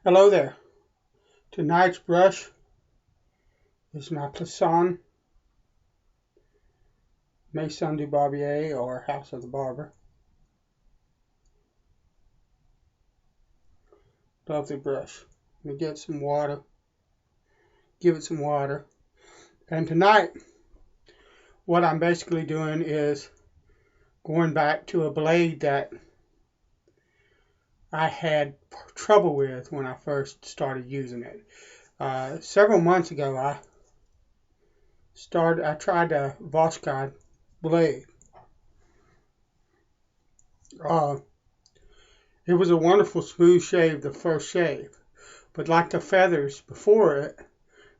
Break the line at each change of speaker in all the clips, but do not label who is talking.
Hello there. Tonight's brush is my Plisson Maison du Barbier, or House of the Barber. Lovely brush. Let me get some water. Give it some water. And tonight, what I'm basically doing is going back to a blade that I had trouble with when I first started using it. Several months ago, I tried the Voskhod blade. It was a wonderful smooth shave, the first shave, but like the feathers before it,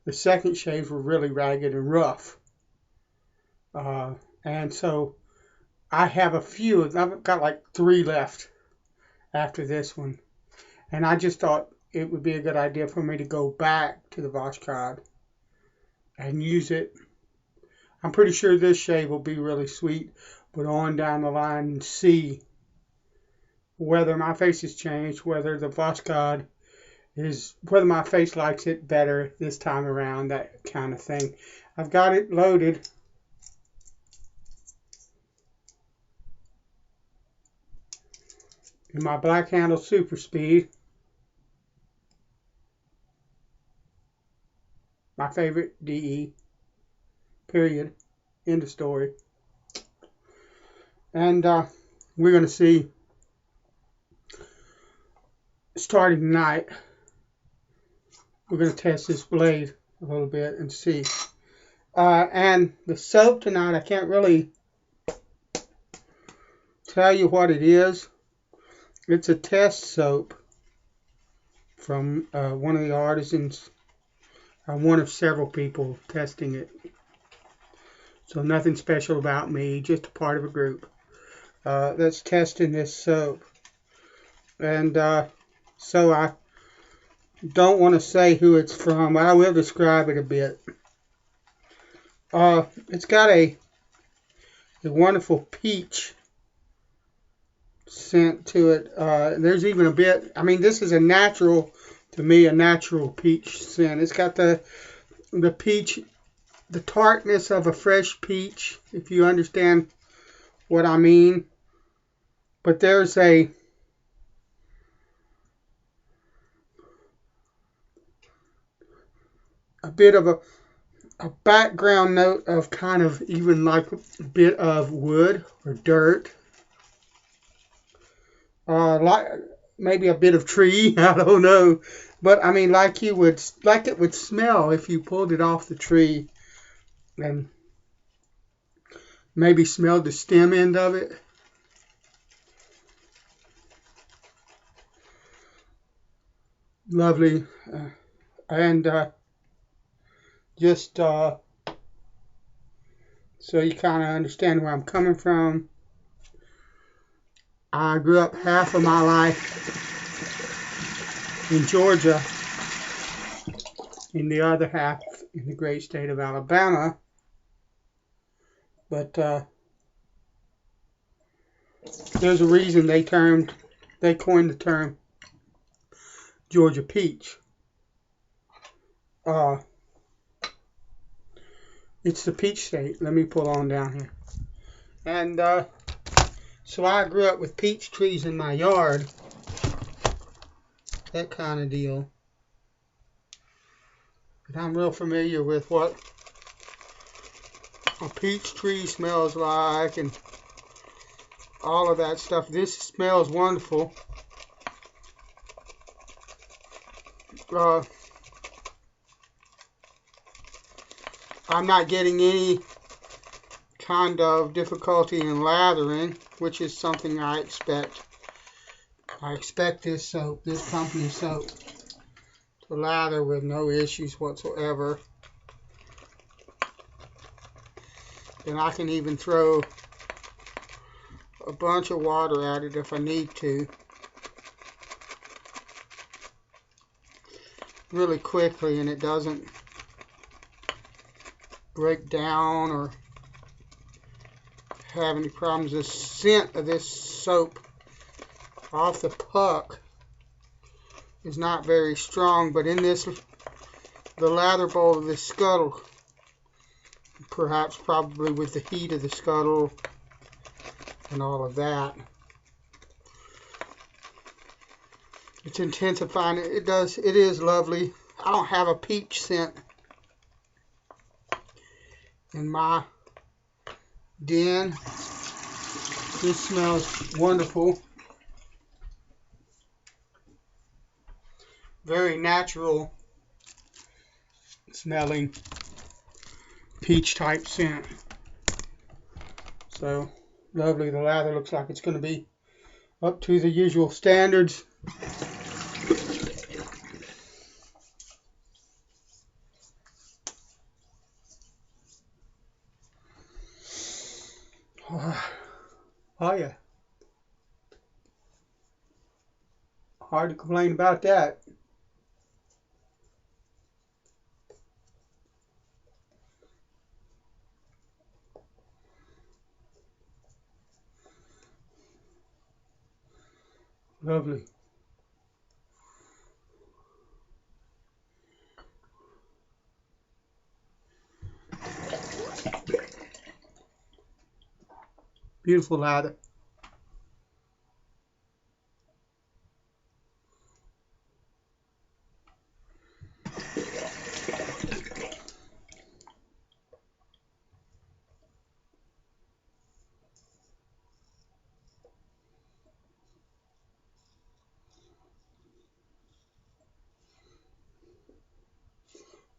the second shaves were really ragged and rough. And so I have a few. I've got like 3 left after this one, and I just thought it would be a good idea for me to go back to the Voskhod and use it. I'm pretty sure this shave will be really sweet, but on down the line and see whether my face has changed, whether the Voskhod whether my face likes it better this time around, that kind of thing. I've got it loaded. In my black handle super speed. My favorite DE. Period. End of story. And we're going to see, starting tonight, we're going to test this blade a little bit and see. And the soap tonight, I can't really tell you what it is. It's a test soap from one of the artisans, one of several people testing it. So nothing special about me, just a part of a group that's testing this soap. And so I don't want to say who it's from, but I will describe it a bit. It's got a wonderful peach scent to it. There's even a bit, I mean, this is to me, a natural peach scent. It's got the peach, the tartness of a fresh peach, if you understand what I mean. But there's a bit of a background note of kind of even like a bit of wood or dirt. Like maybe a bit of tree, I don't know. But I mean, like it would smell if you pulled it off the tree and maybe smelled the stem end of it. Lovely. And just so you kind of understand where I'm coming from. I grew up half of my life in Georgia, in the other half in the great state of Alabama. But there's a reason they coined the term Georgia peach. It's the peach state. Let me pull on down here. And so I grew up with peach trees in my yard. That kind of deal. And I'm real familiar with what a peach tree smells like and all of that stuff. This smells wonderful. I'm not getting any kind of difficulty in lathering, which is something I expect. I expect this soap, this company soap, to lather with no issues whatsoever. And I can even throw a bunch of water at it if I need to. Really quickly, and it doesn't break down or have any problems. The scent of this soap off the puck is not very strong, but in this, the lather bowl of this scuttle, perhaps probably with the heat of the scuttle and all of that, it's intensifying it. It is lovely. I don't have a peach scent in my den. This smells wonderful. Very natural smelling peach type scent. So lovely. The lather looks like it's going to be up to the usual standards. Oh yeah. Hard to complain about that. Lovely. Beautiful lather.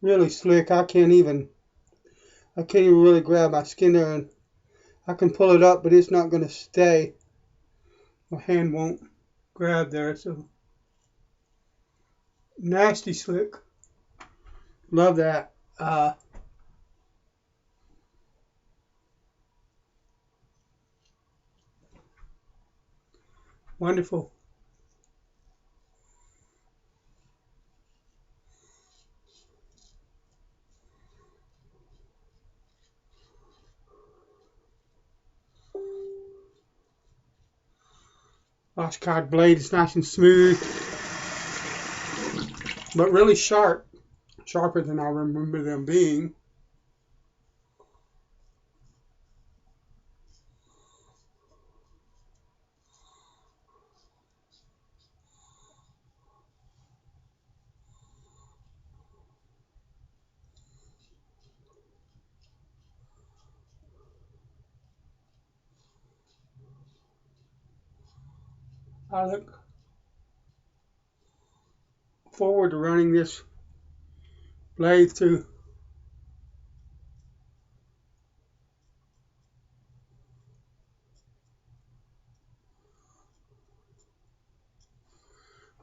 Really slick. I can't even really grab my skin there, and I can pull it up, but it's not going to stay. My hand won't grab there, so nasty slick. Love that. Wonderful. Voskhod blade is nice and smooth, but really sharp. Sharper than I remember them being. I look forward to running this blade through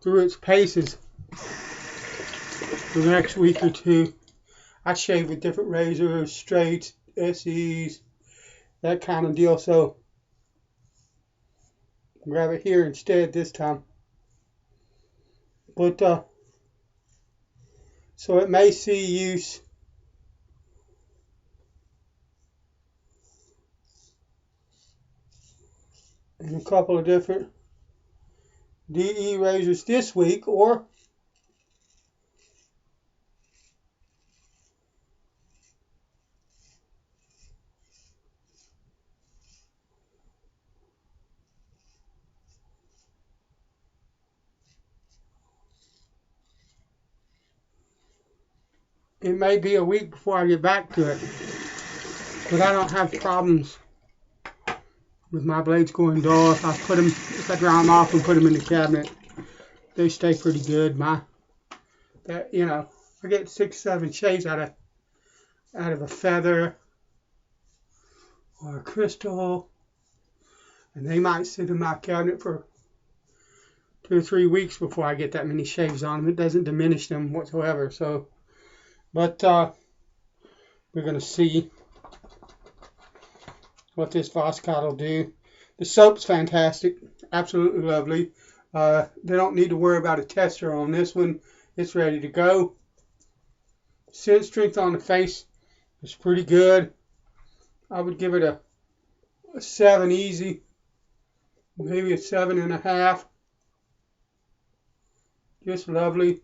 its paces for the next week or two. I shave with different razors, straights, SEs, that kind of deal, so grab it here instead this time. But so it may see use in a couple of different DE razors this week, or it may be a week before I get back to it. But I don't have problems with my blades going dull. If I dry them off and put them in the cabinet, they stay pretty good. I get 6-7 shades out of a feather or a crystal, and they might sit in my cabinet for 2 or 3 weeks before I get that many shaves on them. It doesn't diminish them whatsoever. So, but we're gonna see what this Viskhod will do. The soap's fantastic, absolutely lovely. They don't need to worry about a tester on this one. It's ready to go. Scent strength on the face is pretty good. I would give it a 7 easy, maybe a 7.5. Just lovely.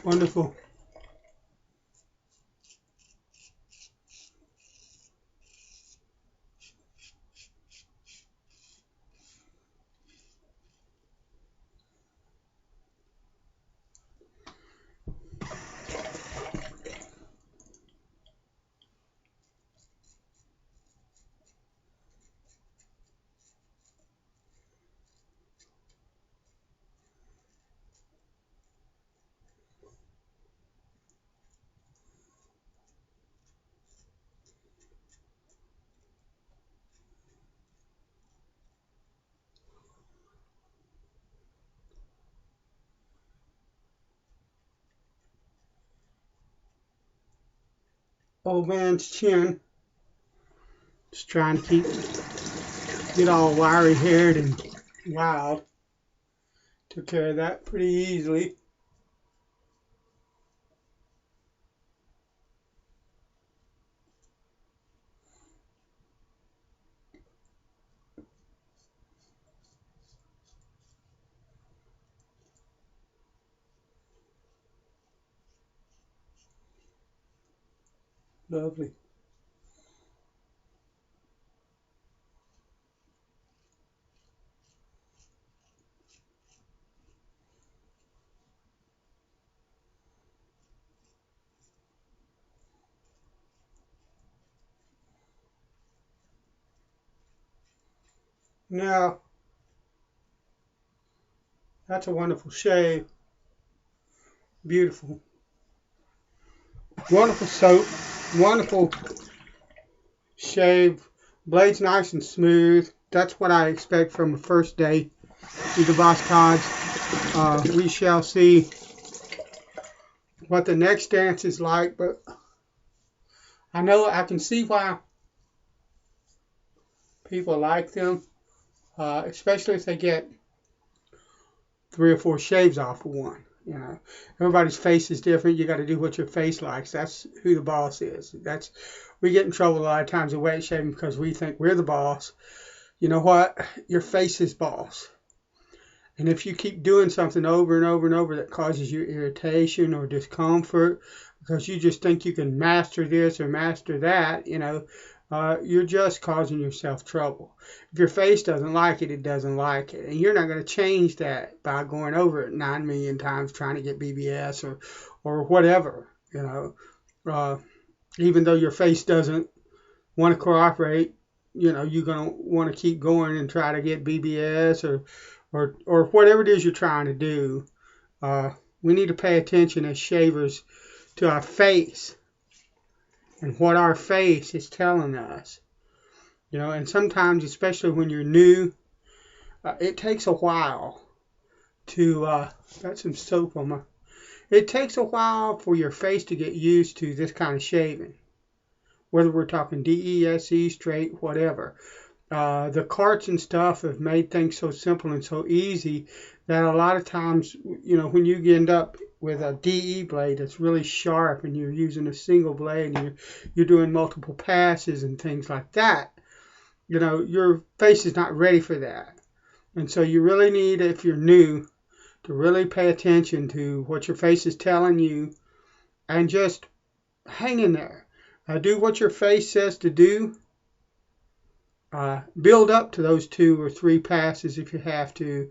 Wonderful. Old man's chin. Just trying to get all wiry haired and wild. Took care of that pretty easily. Lovely. Now, that's a wonderful shave. Beautiful. Wonderful soap. Wonderful shave. Blade's nice and smooth. That's what I expect from the first day with the Voskhods. We shall see what the next dance is like, but I know I can see why people like them, especially if they get 3 or 4 shaves off of one. You know, everybody's face is different. You got to do what your face likes. That's who the boss is. We get in trouble a lot of times with weight shaving because we think we're the boss. You know what? Your face is boss. And if you keep doing something over and over and over that causes you irritation or discomfort because you just think you can master this or master that, you're just causing yourself trouble. If your face doesn't like it, it doesn't like it. And you're not going to change that by going over it 9 million times trying to get BBS or whatever, Even though your face doesn't want to cooperate, you're going to want to keep going and try to get BBS or whatever it is you're trying to do. We need to pay attention as shavers to our face and what our face is telling us. And sometimes, especially when you're new, it takes a while to, got some soap on my, it takes a while for your face to get used to this kind of shaving. Whether we're talking DESE, straight, whatever. The carts and stuff have made things so simple and so easy that a lot of times, when you end up with a DE blade that's really sharp and you're using a single blade and you're doing multiple passes and things like that, your face is not ready for that. And so you really need, if you're new, to really pay attention to what your face is telling you and just hang in there. Do what your face says to do. Build up to those 2 or 3 passes if you have to.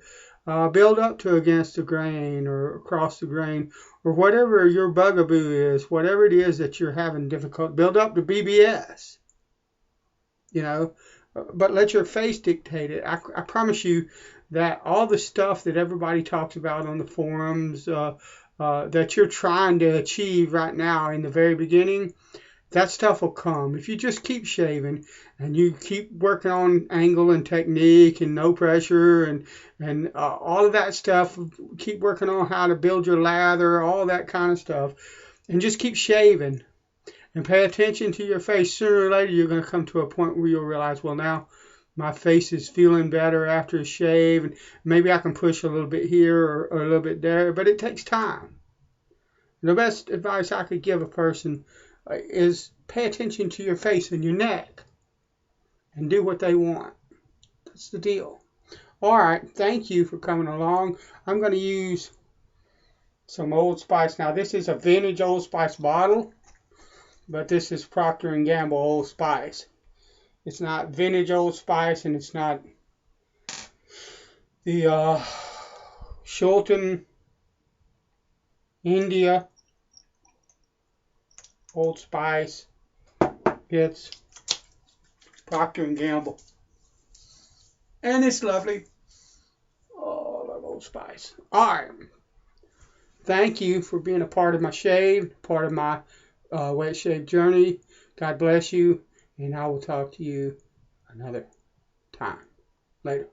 Build up to against the grain or across the grain or whatever your bugaboo is, whatever it is that you're having difficulty. Build up to BBS, but let your face dictate it. I promise you that all the stuff that everybody talks about on the forums, that you're trying to achieve right now in the very beginning, that stuff will come. If you just keep shaving and you keep working on angle and technique and no pressure and all of that stuff, keep working on how to build your lather, all that kind of stuff, and just keep shaving and pay attention to your face. Sooner or later, you're going to come to a point where you'll realize, well, now my face is feeling better after a shave, and maybe I can push a little bit here or a little bit there, but it takes time. The best advice I could give a person is pay attention to your face and your neck and do what they want. That's the deal. All right, thank you for coming along. I'm going to use some Old Spice. Now, this is a vintage Old Spice bottle, but this is Procter & Gamble Old Spice. It's not vintage Old Spice, and it's not the Shulton India Old Spice. It's Procter & Gamble. And it's lovely. Oh, I love Old Spice. All right. Thank you for being a part of my shave, part of my wet shave journey. God bless you, and I will talk to you another time. Later.